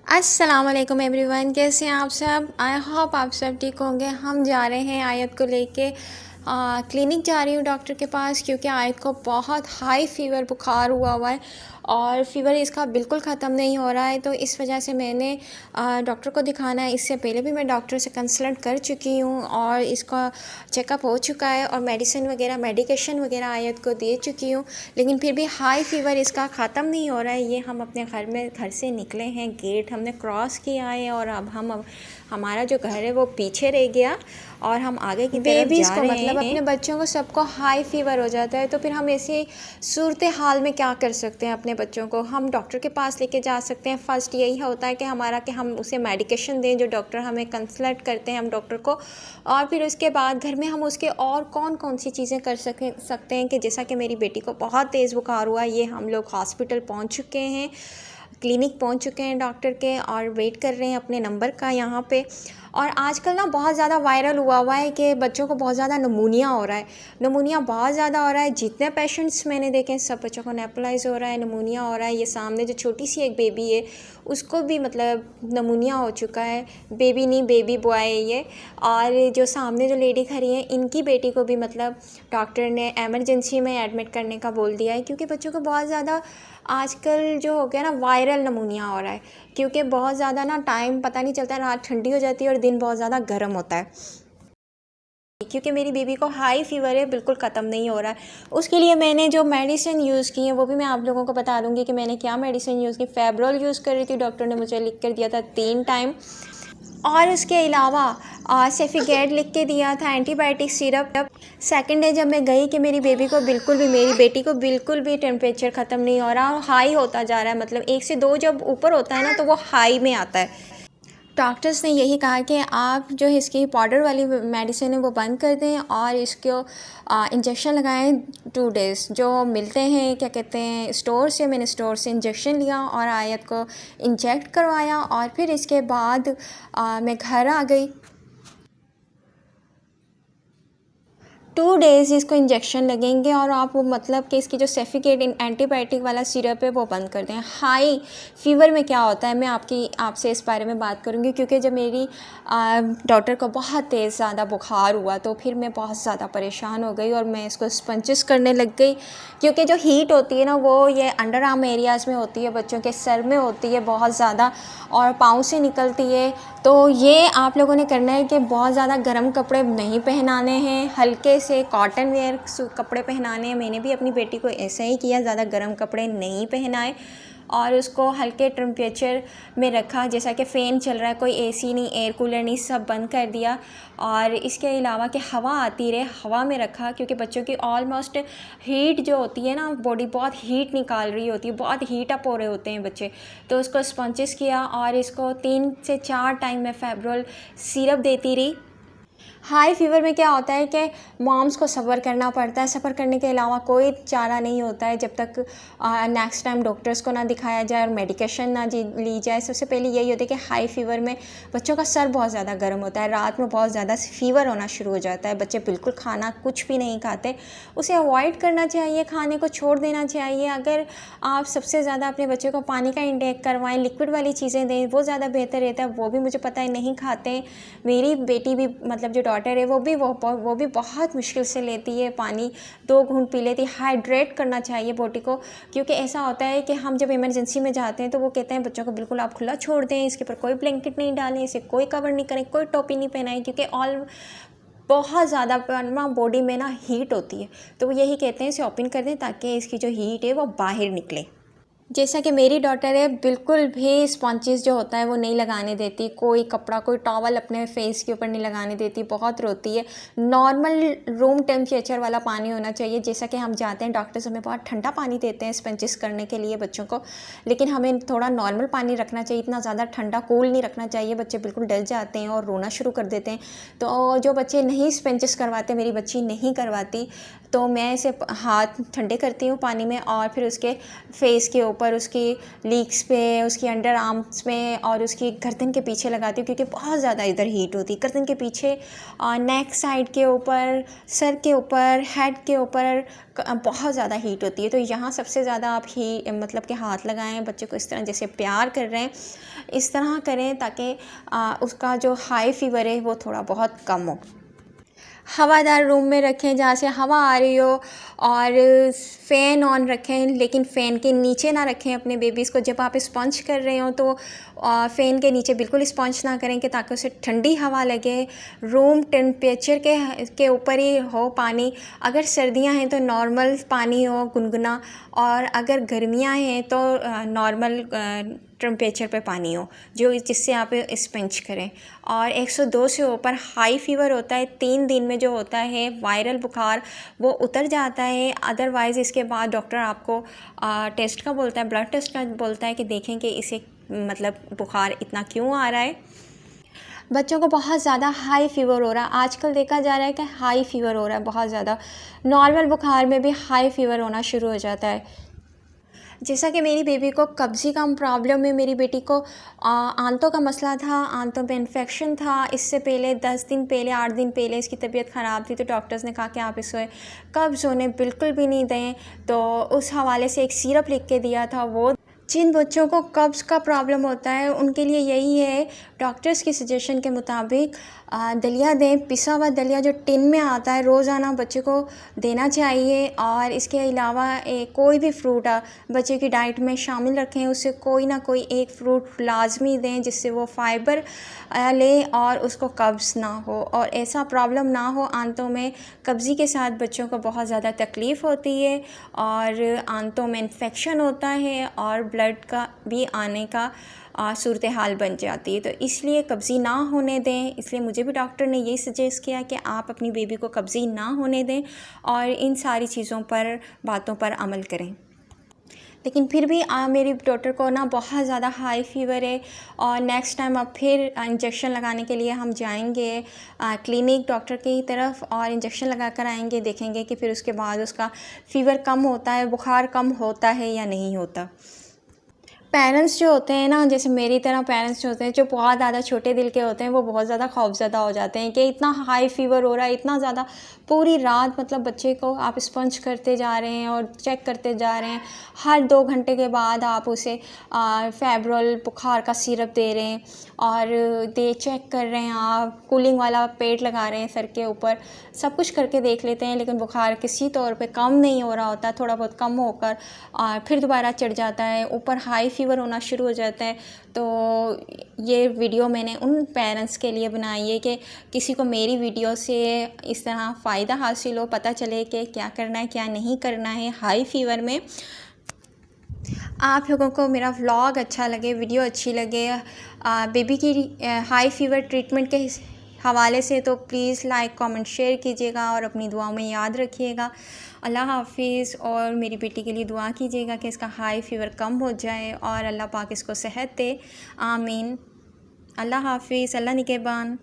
अस्सलाम वालेकुम एवरीवन, कैसे हैं आप सब। आई होप आप सब ठीक होंगे। हम जा रहे हैं आयत को लेके क्लिनिक जा रही हूँ डॉक्टर के पास, क्योंकि आयत को बहुत हाई फ़ीवर बुखार हुआ है और फ़ीवर इसका बिल्कुल ख़त्म नहीं हो रहा है। तो इस वजह से मैंने डॉक्टर को दिखाना है। इससे पहले भी मैं डॉक्टर से कंसल्ट कर चुकी हूँ और इसका चेकअप हो चुका है और मेडिकेशन वगैरह आयत को दे चुकी हूँ, लेकिन फिर भी हाई फ़ीवर इसका ख़त्म नहीं हो रहा है। ये हम अपने घर से निकले हैं, गेट हमने क्रॉस किया है और अब हमारा जो घर है वो पीछे रह गया और हम आगे की तरफ जा रहे हैं। मतलब अपने बच्चों को सबको हाई फ़ीवर हो जाता है, तो फिर हम ऐसी सूरत हाल में क्या कर सकते हैं। अपने बच्चों को हम डॉक्टर के पास लेके जा सकते हैं। फ़र्स्ट यही होता है कि हम उसे मेडिकेशन दें, जो डॉक्टर हमें कंसल्ट करते हैं हम डॉक्टर को, और फिर उसके बाद घर में हम उसके और कौन कौन सी चीज़ें कर सकते हैं। कि जैसा कि मेरी बेटी को बहुत तेज़ बुखार हुआ, ये हम लोग हॉस्पिटल पहुंच चुके हैं, क्लिनिक पहुंच चुके हैं डॉक्टर के, और वेट कर रहे हैं अपने नंबर का यहाँ पे। और आजकल ना बहुत ज़्यादा वायरल हुआ है कि बच्चों को बहुत ज़्यादा नमूनिया हो रहा है। नमूनिया बहुत ज़्यादा हो रहा है। जितने पेशेंट्स मैंने देखे सब बच्चों को नेपुलाइज हो रहा है, नमूनिया हो रहा है। ये सामने जो छोटी सी एक बेबी है उसको भी मतलब नमूनिया हो चुका है। बेबी नहीं, बेबी बॉय है ये। और जो सामने जो लेडी खड़ी है, इनकी बेटी को भी मतलब डॉक्टर ने एमरजेंसी में एडमिट करने का बोल दिया है, क्योंकि बच्चों को बहुत ज़्यादा आजकल जो हो गया ना वायरल नमूनिया हो रहा है। क्योंकि बहुत ज़्यादा ना टाइम पता नहीं चलता, रात ठंडी हो जाती है और दिन बहुत ज़्यादा गर्म होता है। क्योंकि मेरी बेबी को हाई फ़ीवर है, बिल्कुल ख़त्म नहीं हो रहा है। उसके लिए मैंने जो मेडिसिन यूज़ की है वो भी मैं आप लोगों को बता दूंगी कि मैंने क्या मेडिसिन यूज़ की। फेब्रोल यूज़ कर रही थी, डॉक्टर ने मुझे लिख कर दिया था 3 टाइम। और उसके अलावा सेफिगेट लिख के दिया था, एंटीबायोटिक सिरप। सेकंड डे जब मैं गई कि मेरी बेटी को बिल्कुल भी टेम्परेचर ख़त्म नहीं हो रहा, हाई होता जा रहा है। मतलब 1 से 2 जब ऊपर होता है ना तो वो हाई में आता है। डॉक्टर्स ने यही कहा कि आप जो इसकी पाउडर वाली मेडिसिन है वो बंद कर दें और इसको इंजेक्शन लगाएं 2 डेज़। जो मिलते हैं क्या कहते हैं स्टोर से, मैंने स्टोर से इंजेक्शन लिया और आयत को इंजेक्ट करवाया और फिर इसके बाद मैं घर आ गई। 2 डेज़ इसको इंजेक्शन लगेंगे और आप वो मतलब कि इसकी जो सेफिकेट एंटीबायोटिक वाला सिरप है वो बंद कर दें। हाई फ़ीवर में क्या होता है मैं आपसे इस बारे में बात करूँगी, क्योंकि जब मेरी डॉटर को बहुत तेज़ ज़्यादा बुखार हुआ तो फिर मैं बहुत ज़्यादा परेशान हो गई और मैं इसको स्पंचेस करने लग गई। क्योंकि जो हीट होती है ना वो ये अंडर आर्म एरियाज़ में होती है, बच्चों के सर में होती है बहुत ज़्यादा और पाँव से निकलती है। तो ये आप लोगों ने करना है कि बहुत ज़्यादा गर्म कपड़े नहीं पहनाने हैं, हल्के से कॉटन वेयर कपड़े पहनाने हैं। मैंने भी अपनी बेटी को ऐसा ही किया, ज़्यादा गर्म कपड़े नहीं पहनाए और उसको हल्के टेम्परेचर में रखा। जैसा कि फ़ैन चल रहा है, कोई एसी नहीं, एयर कूलर नहीं, सब बंद कर दिया। और इसके अलावा कि हवा आती रहे, हवा में रखा, क्योंकि बच्चों की ऑलमोस्ट हीट जो होती है ना, बॉडी बहुत हीट निकाल रही होती है, बहुत हीट अप हो रहे होते हैं बच्चे। तो उसको स्पंचेस किया और इसको 3 से 4 टाइम मैं फेब्रोल सिरप देती रही। हाई फ़ीवर में क्या होता है कि मॉम्स को सब्र करना पड़ता है। सब्र करने के अलावा कोई चारा नहीं होता है जब तक नेक्स्ट टाइम डॉक्टर्स को ना दिखाया जाए और मेडिकेशन ना ली जाए। सबसे पहले यही होता है कि हाई फ़ीवर में बच्चों का सर बहुत ज़्यादा गर्म होता है, रात में बहुत ज़्यादा फ़ीवर होना शुरू हो जाता है, बच्चे बिल्कुल खाना कुछ भी नहीं खाते। उसे अवॉइड करना चाहिए, खाने को छोड़ देना चाहिए। अगर आप सबसे ज़्यादा अपने बच्चे को पानी का इंटेक करवाएं, लिक्विड वाली चीज़ें दें, वो ज़्यादा बेहतर रहता है। वो भी मुझे पता है नहीं खाते। मेरी बेटी भी मतलब जो डॉटर है वो भी बहुत मुश्किल से लेती है पानी, 2 घूंट पी लेती है। हाइड्रेट करना चाहिए बॉडी को, क्योंकि ऐसा होता है कि हम जब इमरजेंसी में जाते हैं तो वो कहते हैं बच्चों को बिल्कुल आप खुला छोड़ दें, इसके ऊपर कोई ब्लैंकेट नहीं डालें, इसे कोई कवर नहीं करें, कोई टोपी नहीं पहनाएं, क्योंकि बहुत ज़्यादा बॉडी में ना हीट होती है। तो वो यही कहते हैं इसे ओपन कर दें ताकि इसकी जो हीट है वो बाहर निकले। जैसा कि मेरी डॉटर है, बिल्कुल भी स्पॉन्चेस जो होता है वो नहीं लगाने देती, कोई कपड़ा कोई टॉवल अपने फेस के ऊपर नहीं लगाने देती, बहुत रोती है। नॉर्मल रूम टेम्परेचर वाला पानी होना चाहिए। जैसा कि हम जाते हैं डॉक्टर्स हमें बहुत ठंडा पानी देते हैं स्पॉन्चेस करने के लिए बच्चों को, लेकिन हमें थोड़ा नॉर्मल पानी रखना चाहिए, इतना ज़्यादा ठंडा कूल नहीं रखना चाहिए। बच्चे बिल्कुल डर जाते हैं और रोना शुरू कर देते हैं। तो जो बच्चे नहीं स्पॉन्चेस करवाते, मेरी बच्ची नहीं करवाती, तो मैं इसे हाथ ठंडे करती हूँ पानी में और फिर उसके फेस के ऊपर, उसकी लीक्स पे, उसकी अंडर आर्म्स में और उसकी गर्दन के पीछे लगाती हूँ, क्योंकि बहुत ज़्यादा इधर हीट होती है गर्दन के पीछे, और नेक साइड के ऊपर, सर के ऊपर, हेड के ऊपर बहुत ज़्यादा हीट होती है। तो यहाँ सबसे ज़्यादा आप मतलब कि हाथ लगाएं, बच्चे को इस तरह जैसे प्यार कर रहे हैं इस तरह करें, ताकि उसका जो हाई फीवर है वो थोड़ा बहुत कम हो। हवादार रूम में रखें जहाँ से हवा आ रही हो, और फ़ैन ऑन रखें, लेकिन फ़ैन के नीचे ना रखें अपने बेबीज़ को। जब आप स्पंज कर रहे हो तो फ़ैन के नीचे बिल्कुल स्पंज ना करें, कि ताकि उसे ठंडी हवा लगे। रूम टेम्परेचर के ऊपर ही हो पानी। अगर सर्दियां हैं तो नॉर्मल पानी हो, गुनगुना, और अगर गर्मियां हैं तो नॉर्मल टेम्परेचर पे पानी हो, जो जिससे आप स्पंज करें। और 102 से ऊपर हाई फीवर होता है 3 दिन में, जो होता है वायरल बुखार, वो उतर जाता है। अदरवाइज़ इसके बाद डॉक्टर आपको टेस्ट का बोलता है, ब्लड टेस्ट का बोलता है, कि देखें कि इसे मतलब बुखार इतना क्यों आ रहा है। बच्चों को बहुत ज़्यादा हाई फीवर हो रहा है, आजकल देखा जा रहा है कि हाई फीवर हो रहा है बहुत ज़्यादा। नॉर्मल बुखार में भी हाई फीवर होना शुरू हो जाता है। जैसा कि मेरी बेबी को कब्ज़ी का प्रॉब्लम है, मेरी बेटी को आंतों का मसला था, आंतों में इन्फेक्शन था। इससे पहले 10 दिन पहले, 8 दिन पहले इसकी तबीयत ख़राब थी, तो डॉक्टर्स ने कहा कि आप इसे कब्ज़ होने बिल्कुल भी नहीं दें। तो उस हवाले से एक सिरप लिख के दिया था। वो जिन बच्चों को कब्ज़ का प्रॉब्लम होता है उनके लिए यही है, डॉक्टर्स की सजेशन के मुताबिक दलिया दें, पिसा हुआ दलिया जो टिन में आता है, रोज़ाना बच्चे को देना चाहिए। और इसके अलावा कोई भी फ्रूट बच्चे की डाइट में शामिल रखें, उससे कोई ना कोई एक फ्रूट लाजमी दें, जिससे वो फाइबर ले और उसको कब्ज़ ना हो और ऐसा प्रॉब्लम ना हो आंतों में। कब्ज़ी के साथ बच्चों को बहुत ज़्यादा तकलीफ़ होती है और आंतों में इन्फेक्शन होता है और ब्लड का भी आने का सूरत हाल बन जाती है। तो इसलिए कब्ज़ी ना होने दें। इसलिए मुझे भी डॉक्टर ने यही सजेस्ट किया कि आप अपनी बेबी को कब्ज़ी ना होने दें और इन सारी चीज़ों पर, बातों पर अमल करें। लेकिन फिर भी मेरी डॉटर को ना बहुत ज़्यादा हाई फीवर है और नेक्स्ट टाइम अब फिर इंजेक्शन लगाने के लिए हम जाएंगे क्लिनिक डॉक्टर की तरफ और इंजेक्शन लगा कर आएंगे। देखेंगे कि फिर उसके बाद उसका फ़ीवर कम होता है, बुखार कम होता है या नहीं होता। पेरेंट्स जो होते हैं ना, जैसे मेरी तरह पेरेंट्स जो होते हैं, जो बहुत ज़्यादा छोटे दिल के होते हैं, वो बहुत ज़्यादा खौफज़दा हो जाते हैं कि इतना हाई फीवर हो रहा है, इतना ज़्यादा। पूरी रात मतलब बच्चे को आप स्पंज करते जा रहे हैं और चेक करते जा रहे हैं। हर 2 घंटे के बाद आप उसे फेब्रोल बुखार का सिरप दे रहे हैं और चेक कर रहे हैं, आप कूलिंग वाला पेट लगा रहे हैं सर के ऊपर। सब कुछ करके देख लेते हैं, लेकिन बुखार किसी तौर पे कम नहीं हो रहा होता। थोड़ा बहुत कम होकर फिर दोबारा चढ़ जाता है, ऊपर हाई फीवर होना शुरू हो जाता है। तो ये वीडियो मैंने उन पेरेंट्स के लिए बनाई है कि किसी को मेरी वीडियो से इस तरह फ़ायदा हासिल हो, पता चले कि क्या करना है क्या नहीं करना है हाई फीवर में। आप लोगों को मेरा व्लॉग अच्छा लगे, वीडियो अच्छी लगे बेबी की हाई फीवर ट्रीटमेंट के हवाले से, तो प्लीज़ लाइक कमेंट शेयर कीजिएगा और अपनी दुआओं में याद रखिएगा। अल्लाह हाफिज़। और मेरी बेटी के लिए दुआ कीजिएगा कि इसका हाई फीवर कम हो जाए और अल्लाह पाक इसको सेहत दे। आमीन। अल्लाह हाफिज़। अल्लाह निगहबान।